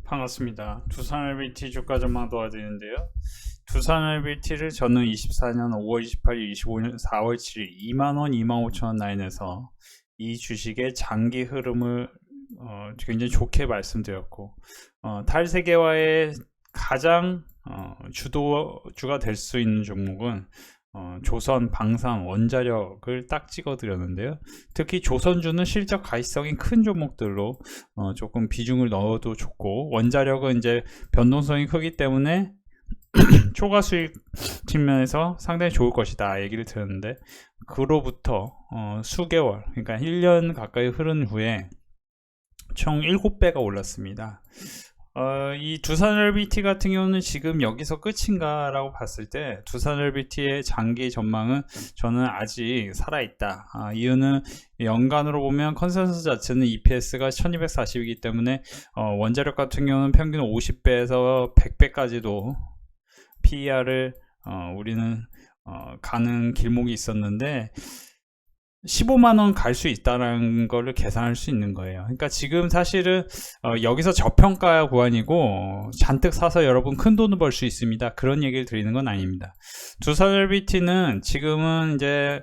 반갑습니다. 두산 LBT 주가 전망 도와드리는데요. 두산 LBT를 저는 24년 5월 28일, 25년 4월 7일 2만원, 25,000원 라인에서 이 주식의 장기 흐름을 굉장히 좋게 말씀드렸고, 탈세계화의 가장 주도주가 될 수 있는 종목은 조선, 방산, 원자력을 딱 찍어 드렸는데요. 특히 조선주는 실적 가시성이 큰 종목들로 조금 비중을 넣어도 좋고, 원자력은 이제 변동성이 크기 때문에 초과 수익 측면에서 상당히 좋을 것이다 얘기를 드렸는데, 그로부터 수개월, 그러니까 1년 가까이 흐른 후에 총 7배가 올랐습니다. 이 두산 LBT 같은 경우는 지금 여기서 끝인가 라고 봤을 때 두산 LBT의 장기 전망은 저는 아직 살아있다. 이유는 연간으로 보면 컨센서스 자체는 EPS가 1240이기 때문에 원자력 같은 경우는 평균 50배에서 100배까지도 PER을 우리는 가는 길목이 있었는데 15만원 갈 수 있다는 거를 계산할 수 있는 거예요. 그러니까 지금 사실은 여기서 저평가 구간이고 잔뜩 사서 여러분 큰 돈을 벌 수 있습니다. 그런 얘기를 드리는 건 아닙니다. 두산 LBT는 지금은 이제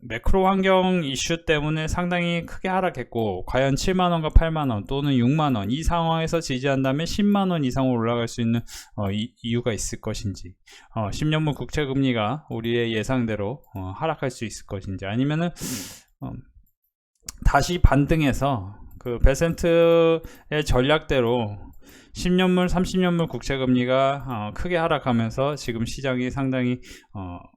매크로 환경 이슈 때문에 상당히 크게 하락했고, 과연 7만원과 8만원 또는 6만원 이 상황에서 지지한다면 10만원 이상으로 올라갈 수 있는 이유가 있을 것인지, 10년물 국채금리가 우리의 예상대로 하락할 수 있을 것인지, 아니면은 다시 반등해서 그 베센트의 전략대로 10년물, 30년물 국채금리가 크게 하락하면서 지금 시장이 상당히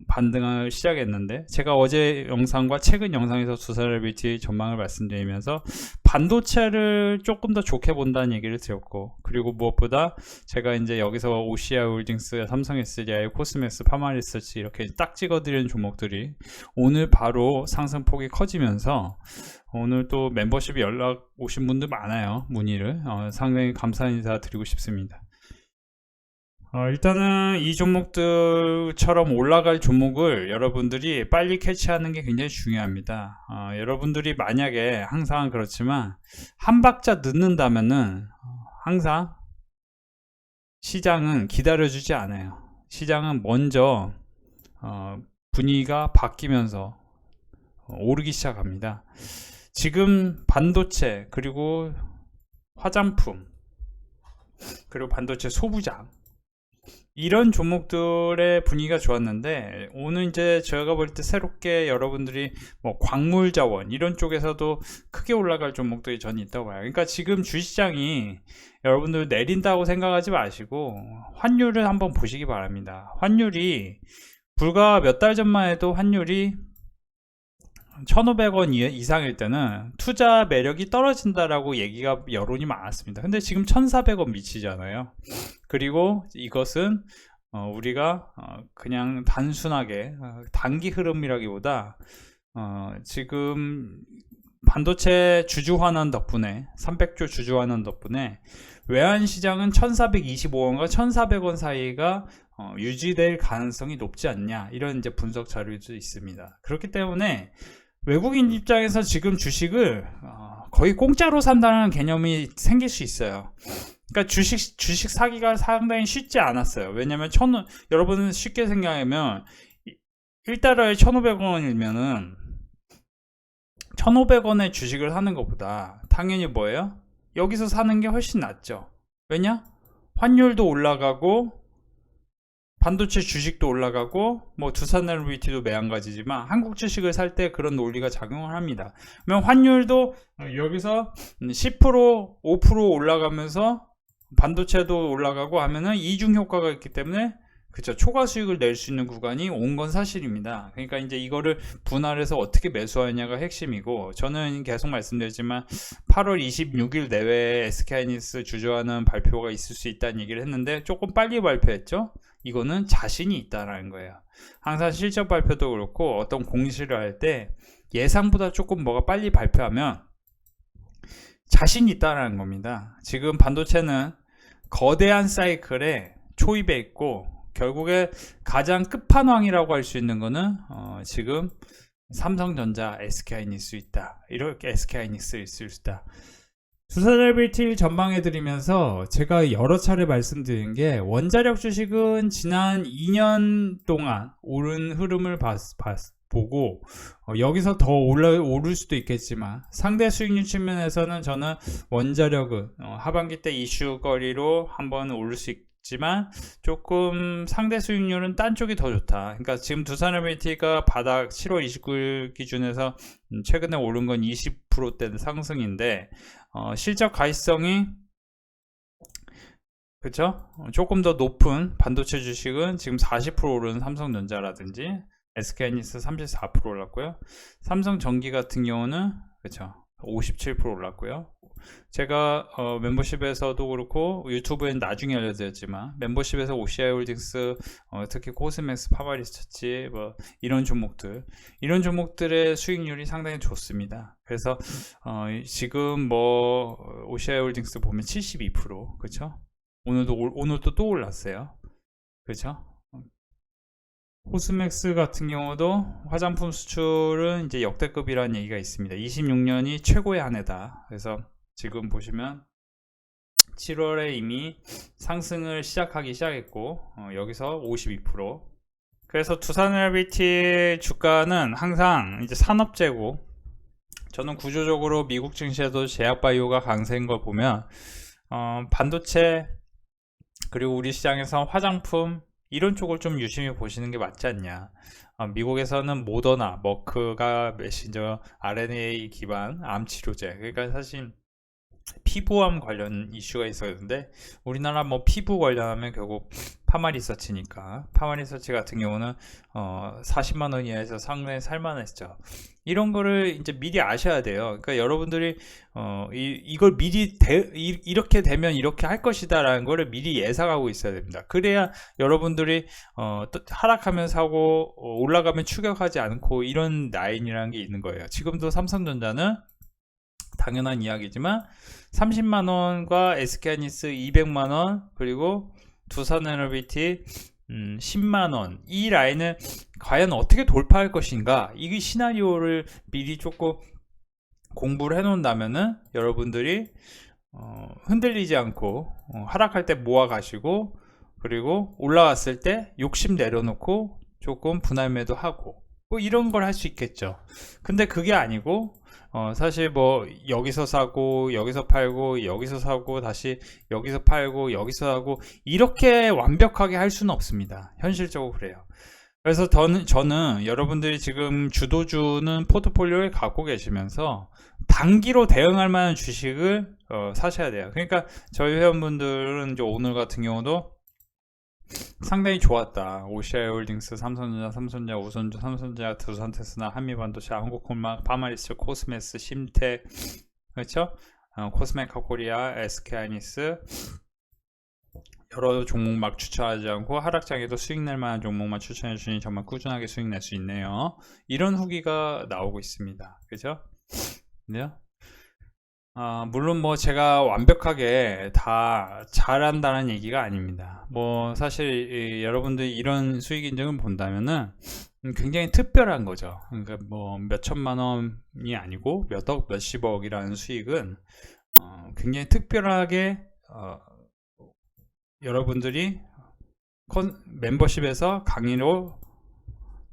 반등을 시작했는데, 제가 어제 영상과 최근 영상에서 두산 LBT 전망을 말씀드리면서 반도체를 조금 더 좋게 본다는 얘기를 드렸고, 그리고 무엇보다 제가 이제 여기서 OCI 홀딩스, 삼성 SDI, 코스메스, 파마리서치 이렇게 딱 찍어드리는 종목들이 오늘 바로 상승폭이 커지면서, 오늘 또 멤버십이 연락 오신 분들 많아요. 문의를 상당히 감사 인사 드리고 싶습니다. 일단은 이 종목들처럼 올라갈 종목을 여러분들이 빨리 캐치하는 게 굉장히 중요합니다. 여러분들이 만약에 항상 그렇지만 한 박자 늦는다면은 항상 시장은 기다려주지 않아요. 시장은 먼저 분위기가 바뀌면서 오르기 시작합니다. 지금 반도체, 그리고 화장품, 그리고 반도체 소부장, 이런 종목들의 분위기가 좋았는데, 오늘 이제 제가 볼 때 새롭게 여러분들이 뭐 광물 자원 이런 쪽에서도 크게 올라갈 종목들이 저는 있다고 봐요. 그러니까 지금 주시장이 여러분들 내린다고 생각하지 마시고 환율을 한번 보시기 바랍니다. 환율이 불과 몇 달 전만 해도 환율이 1,500원 이상일 때는 투자 매력이 떨어진다라고 얘기가 여론이 많았습니다. 근데 지금 1,400원 미치잖아요. 그리고 이것은 우리가 그냥 단순하게 단기 흐름이라기보다 지금 반도체 주주환원 덕분에, 300조 주주환원 덕분에 외환시장은 1,425원과 1,400원 사이가 유지될 가능성이 높지 않냐, 이런 이제 분석 자료도 있습니다. 그렇기 때문에 외국인 입장에서 지금 주식을 거의 공짜로 산다는 개념이 생길 수 있어요. 그러니까 주식 사기가 상당히 쉽지 않았어요. 왜냐면 여러분은 쉽게 생각하면 1달러에 1,500원이면은 1,500원의 주식을 사는 것보다 당연히 뭐예요? 여기서 사는 게 훨씬 낫죠. 왜냐? 환율도 올라가고 반도체 주식도 올라가고, 뭐 두산 LBT도 매한가지지만 한국 주식을 살 때 그런 논리가 작용을 합니다. 그러면 환율도 여기서 10%, 5% 올라가면서 반도체도 올라가고 하면은 이중 효과가 있기 때문에, 그쵸, 초과 수익을 낼 수 있는 구간이 온 건 사실입니다. 그러니까 이제 이거를 분할해서 어떻게 매수하느냐가 핵심이고, 저는 계속 말씀드렸지만 8월 26일 내외에 SK하이닉스 주주하는 발표가 있을 수 있다는 얘기를 했는데 조금 빨리 발표했죠. 이거는 자신이 있다라는 거예요. 항상 실적 발표도 그렇고 어떤 공시를 할 때 예상보다 조금 뭐가 빨리 발표하면 자신이 있다라는 겁니다. 지금 반도체는 거대한 사이클에 초입에 있고, 결국에 가장 끝판왕이라고 할 수 있는 거는 지금 삼성전자, SK하이닉스 있다. 이렇게 SK하이닉스 있을 수 있다. 두산RBT 전망해 드리면서 제가 여러 차례 말씀드린 게 원자력 주식은 지난 2년 동안 오른 흐름을 보고 여기서 더 오를 수도 있겠지만 상대 수익률 측면에서는 저는 원자력은 하반기 때 이슈거리로 한번 오를 수 있지만 조금 상대 수익률은 딴 쪽이 더 좋다. 그러니까 지금 두산RBT가 바닥 7월 29일 기준에서 최근에 오른 건 20%대 상승인데 실적 가시성이 그쵸? 조금 더 높은 반도체 주식은 지금 40% 오른 삼성전자라든지 SK하이닉스 34% 올랐고요. 삼성전기 같은 경우는 그쵸? 57% 올랐고요. 제가 멤버십에서도 그렇고 유튜브에는 나중에 알려드렸지만 멤버십에서 OCI홀딩스 특히 코스맥스, 파마리서치 뭐 이런 종목들의 수익률이 상당히 좋습니다. 그래서 지금 뭐 OCI홀딩스 보면 72% 그쵸? 오늘도 또 올랐어요. 그쵸? 코스맥스 같은 경우도 화장품 수출은 이제 역대급이라는 얘기가 있습니다. 26년이 최고의 한 해다. 그래서 지금 보시면 7월에 이미 상승을 시작했고 여기서 52%. 그래서 두산RBT 주가는 항상 이제 산업재고 저는 구조적으로 미국 증시에도 제약바이오가 강세인 걸 보면 반도체 그리고 우리 시장에서 화장품 이런 쪽을 좀 유심히 보시는 게 맞지 않냐. 미국에서는 모더나, 머크가 메신저 RNA 기반 암 치료제. 그러니까 사실 피부암 관련 이슈가 있었는데 우리나라 뭐 피부 관련하면 결국 파마리서치니까 파마리서치 같은 경우는 40만원 이하에서 상당히 살만했죠. 이런 거를 이제 미리 아셔야 돼요. 그러니까 여러분들이 이걸 미리 이렇게 되면 이렇게 할 것이다 라는 거를 미리 예상하고 있어야 됩니다. 그래야 여러분들이 하락하면 사고 올라가면 추격하지 않고 이런 라인이라는 게 있는 거예요. 지금도 삼성전자는 당연한 이야기지만 30만원과 SK하이닉스 200만원 그리고 두산에너비티 10만원 이 라인을 과연 어떻게 돌파할 것인가 이 시나리오를 미리 조금 공부를 해 놓는다면은 여러분들이 흔들리지 않고 하락할 때 모아 가시고 그리고 올라왔을 때 욕심 내려놓고 조금 분할 매도 하고 뭐 이런 걸 할 수 있겠죠. 근데 그게 아니고 사실 뭐 여기서 사고 여기서 팔고 여기서 사고 다시 여기서 팔고 여기서 사고 이렇게 완벽하게 할 수는 없습니다. 현실적으로 그래요. 그래서 저는 여러분들이 지금 주도주는 포트폴리오에 갖고 계시면서 단기로 대응할 만한 주식을 사셔야 돼요. 그러니까 저희 회원분들은 이제 오늘 같은 경우도 상당히 좋았다. OCI홀딩스, 삼성전자, 우선주, 삼성전자, 두산테스나, 한미반도체, 한국콜마, 파마리스, 코스메스, 심텍, 그렇죠? 코스메카 코리아, SK하이닉스 여러 종목만 추천하지 않고 하락장에도 수익 낼 만한 종목만 추천해 주시니 정말 꾸준하게 수익 낼 수 있네요. 이런 후기가 나오고 있습니다. 그죠? 네요. 물론 뭐 제가 완벽하게 다 잘한다는 얘기가 아닙니다. 뭐 사실 여러분들이 이런 수익 인증을 본다면은 굉장히 특별한 거죠. 그러니까 뭐 몇천만 원이 아니고 몇억 몇십억이라는 수익은 굉장히 특별하게 여러분들이 멤버십에서 강의로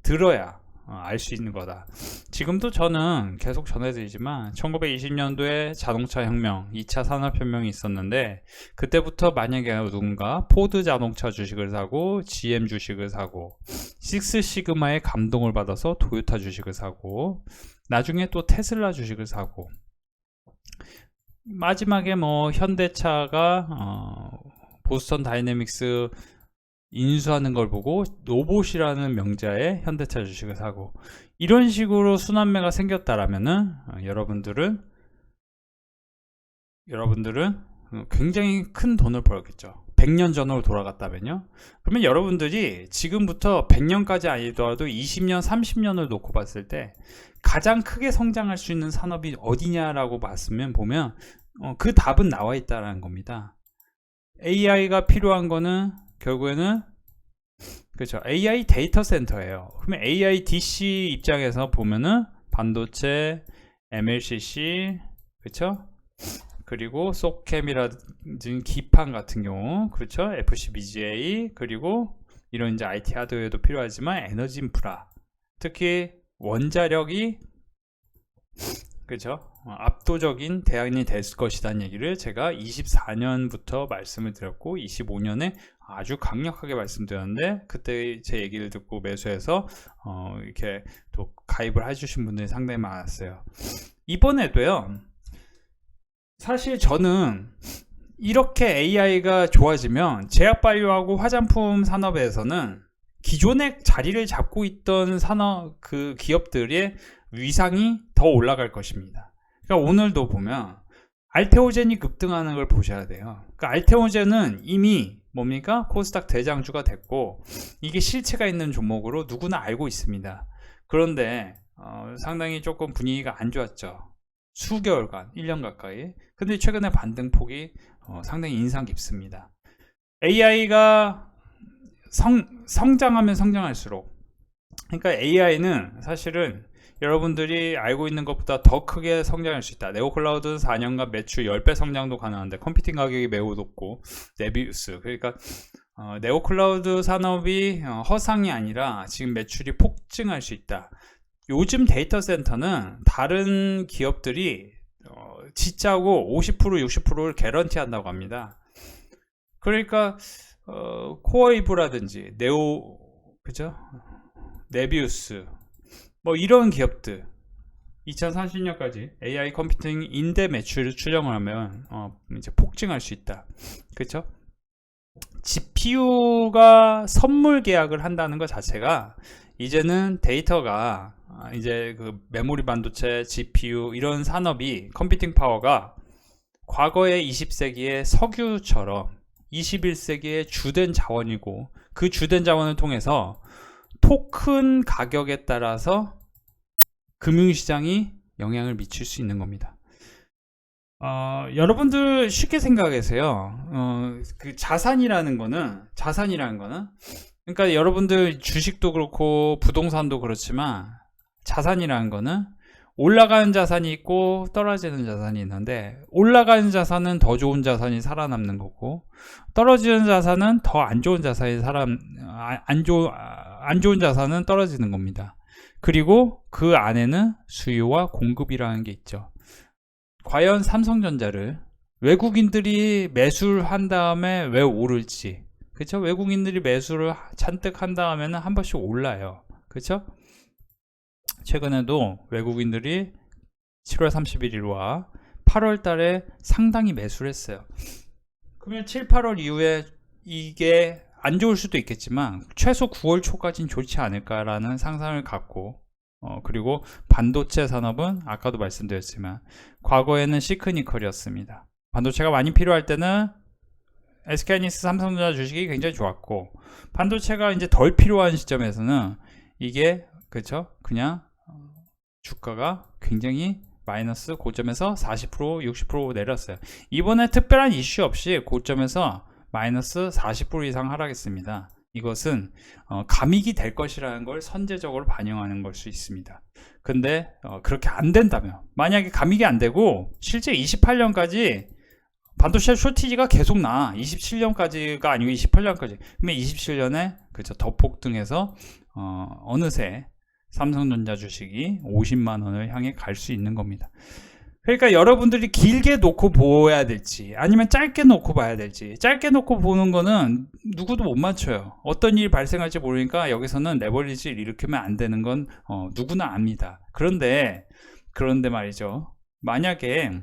들어야 알 수 있는 거다. 지금도 저는 계속 전해드리지만 1920년도에 자동차 혁명, 2차 산업혁명이 있었는데 그때부터 만약에 누군가 포드 자동차 주식을 사고 GM 주식을 사고 식스 시그마의 감동을 받아서 토요타 주식을 사고 나중에 또 테슬라 주식을 사고 마지막에 뭐 현대차가 보스턴 다이내믹스 인수하는 걸 보고 로봇이라는 명자의 현대차 주식을 사고 이런 식으로 순환매가 생겼다라면은 여러분들은 굉장히 큰 돈을 벌겠죠. 100년 전으로 돌아갔다면요. 그러면 여러분들이 지금부터 100년까지 아니더라도 20년, 30년을 놓고 봤을 때 가장 크게 성장할 수 있는 산업이 어디냐라고 보면 그 답은 나와 있다는 겁니다. AI가 필요한 거는 결국에는 그렇죠. AI 데이터 센터예요. 그러면 AI DC 입장에서 보면은 반도체, MLCC, 그렇죠? 그리고 소캠이라든지 기판 같은 경우, 그렇죠? FCBGA, 그리고 이런 이제 IT 하드웨어도 필요하지만 에너지 인프라, 특히 원자력이, 그죠? 압도적인 대안이 될 것이라는 얘기를 제가 24년부터 말씀을 드렸고 25년에 아주 강력하게 말씀드렸는데, 그때 제 얘기를 듣고 매수해서 이렇게 또 가입을 해주신 분들이 상당히 많았어요. 이번에도요, 사실 저는 이렇게 AI가 좋아지면 제약바이오하고 화장품 산업에서는 기존의 자리를 잡고 있던 산업 그 기업들의 위상이 더 올라갈 것입니다. 그러니까 오늘도 보면 알테오젠이 급등하는 걸 보셔야 돼요. 그러니까 알테오젠은 이미 뭡니까? 코스닥 대장주가 됐고, 이게 실체가 있는 종목으로 누구나 알고 있습니다. 그런데 상당히 조금 분위기가 안 좋았죠. 수개월간, 1년 가까이. 근데 최근에 반등폭이 상당히 인상 깊습니다. AI가 성장하면 성장할수록, 그러니까 AI는 사실은 여러분들이 알고 있는 것보다 더 크게 성장할 수 있다. 네오클라우드는 4년간 매출 10배 성장도 가능한데 컴퓨팅 가격이 매우 높고, 네비우스, 그러니까 네오클라우드 산업이 허상이 아니라 지금 매출이 폭증할 수 있다. 요즘 데이터 센터는 다른 기업들이 짓자고 50% 60%를 개런티 한다고 합니다. 그러니까 코어이브라든지 그죠? 네비우스, 뭐 이런 기업들 2030년까지 AI 컴퓨팅 인대 매출을 추정을 하면 이제 폭증할 수 있다. 그렇죠? GPU가 선물 계약을 한다는 것 자체가, 이제는 데이터가 이제 그 메모리 반도체, GPU 이런 산업이, 컴퓨팅 파워가 과거의 20세기의 석유처럼 21세기의 주된 자원이고, 그 주된 자원을 통해서 토큰 가격에 따라서 금융시장이 영향을 미칠 수 있는 겁니다. 여러분들 쉽게 생각하세요. 그 자산이라는 거는, 그러니까 여러분들 주식도 그렇고 부동산도 그렇지만, 자산이라는 거는 올라가는 자산이 있고 떨어지는 자산이 있는데, 올라가는 자산은 더 좋은 자산이 살아남는 거고, 떨어지는 자산은 더 안 좋은 자산이 안 좋은 자산은 떨어지는 겁니다. 그리고 그 안에는 수요와 공급이라는 게 있죠. 과연 삼성전자를 외국인들이 매수를 한 다음에 왜 오를지, 그렇죠? 외국인들이 매수를 잔뜩 한 다음에는 한 번씩 올라요. 그렇죠? 최근에도 외국인들이 7월 31일과 8월 달에 상당히 매수를 했어요. 그러면 7, 8월 이후에 이게 안 좋을 수도 있겠지만 최소 9월 초까지는 좋지 않을까라는 상상을 갖고, 그리고 반도체 산업은 아까도 말씀드렸지만 과거에는 시크니컬이었습니다. 반도체가 많이 필요할 때는 SK하이닉스, 삼성전자 주식이 굉장히 좋았고, 반도체가 이제 덜 필요한 시점에서는 이게, 그렇죠? 그냥 주가가 굉장히 마이너스 고점에서 40%, 60% 내렸어요. 이번에 특별한 이슈 없이 고점에서 마이너스 40% 이상 하락했습니다. 이것은 감익이 될 것이라는 걸 선제적으로 반영하는 걸 수 있습니다. 근데 그렇게 안 된다면, 만약에 감익이 안 되고 실제 28년까지 반도체 쇼티지가 계속 27년까지가 아니고 28년까지, 그러면 27년에 그렇죠, 더 폭등해서 어느새 삼성전자 주식이 50만원을 향해 갈 수 있는 겁니다. 그러니까 여러분들이 길게 놓고 보아야 될지 아니면 짧게 놓고 봐야 될지, 짧게 놓고 보는 거는 누구도 못 맞춰요. 어떤 일이 발생할지 모르니까 여기서는 레버리지를 일으키면 안 되는 건 누구나 압니다. 그런데 말이죠, 만약에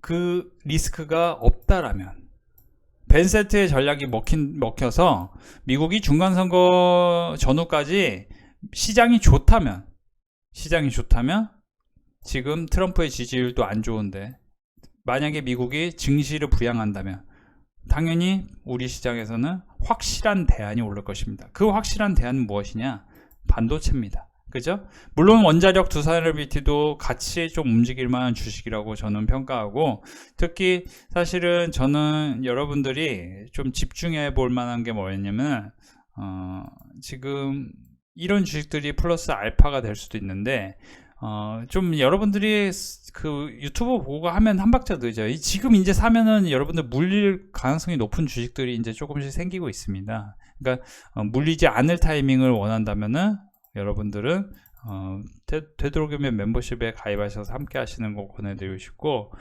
그 리스크가 없다라면, 벤세트의 전략이 먹혀서 미국이 중간선거 전후까지 시장이 좋다면 지금 트럼프의 지지율도 안 좋은데, 만약에 미국이 증시를 부양한다면 당연히 우리 시장에서는 확실한 대안이 오를 것입니다. 그 확실한 대안은 무엇이냐? 반도체입니다. 그죠? 물론 원자력 두산헬비티도 같이 좀 움직일 만한 주식이라고 저는 평가하고, 특히 사실은 저는 여러분들이 좀 집중해 볼 만한 게 뭐였냐면, 지금 이런 주식들이 플러스 알파가 될 수도 있는데, 좀 여러분들이 그 유튜브 보고 하면 한 박자 늦어요. 지금 이제 사면은 여러분들 물릴 가능성이 높은 주식들이 이제 조금씩 생기고 있습니다. 그러니까 물리지 않을 타이밍을 원한다면은 여러분들은 되도록이면 멤버십에 가입하셔서 함께 하시는 거 권해드리고 싶고,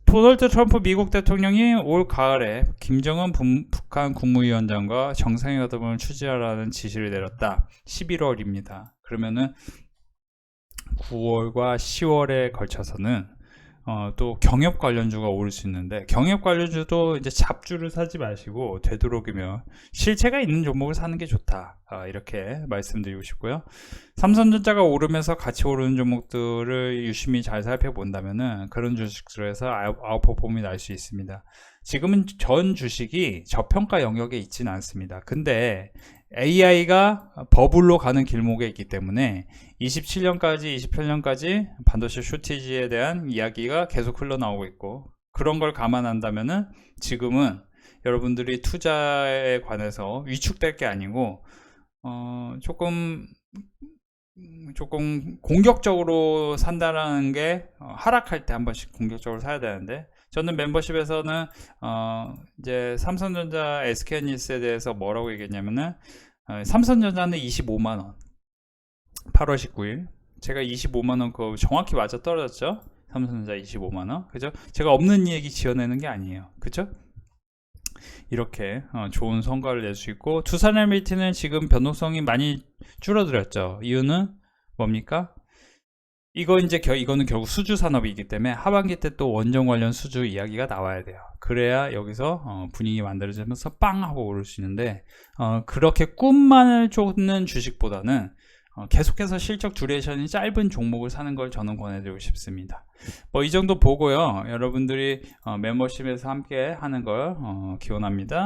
도널드 트럼프 미국 대통령이 올 가을에 김정은 북한 국무위원장과 정상회담을 추진하라는 지시를 내렸다. 11월입니다. 그러면은 9월과 10월에 걸쳐서는 또 경협 관련주가 오를 수 있는데, 경협 관련주도 이제 잡주를 사지 마시고 되도록이면 실체가 있는 종목을 사는 게 좋다, 이렇게 말씀드리고 싶고요. 삼성전자가 오르면서 같이 오르는 종목들을 유심히 잘 살펴본다면은 그런 주식들에서 아웃퍼폼이 날 수 있습니다. 지금은 전 주식이 저평가 영역에 있지는 않습니다. 근데 AI가 버블로 가는 길목에 있기 때문에 27년까지 28년까지 반도체 쇼티지에 대한 이야기가 계속 흘러나오고 있고, 그런 걸 감안한다면은 지금은 여러분들이 투자에 관해서 위축될 게 아니고 조금 공격적으로 산다는 게, 하락할 때 한 번씩 공격적으로 사야 되는데, 저는 멤버십에서는 이제 삼성전자 SK하이닉스에 대해서 뭐라고 얘기했냐면은, 삼성전자는 25만원 8월 19일 제가 25만원 그거 정확히 맞아 떨어졌죠. 삼성전자 25만원, 그죠? 제가 없는 얘기 지어내는 게 아니에요, 그죠? 이렇게 좋은 성과를 낼 수 있고, 두산 LBT는 지금 변동성이 많이 줄어들었죠. 이유는 뭡니까? 이거는 결국 수주 산업이기 때문에 하반기 때 또 원전 관련 수주 이야기가 나와야 돼요. 그래야 여기서 분위기 만들어지면서 빵 하고 오를 수 있는데, 그렇게 꿈만을 쫓는 주식보다는 계속해서 실적 듀레이션이 짧은 종목을 사는 걸 저는 권해드리고 싶습니다. 이 정도 보고요, 여러분들이 멤버십에서 함께 하는 걸 기원합니다.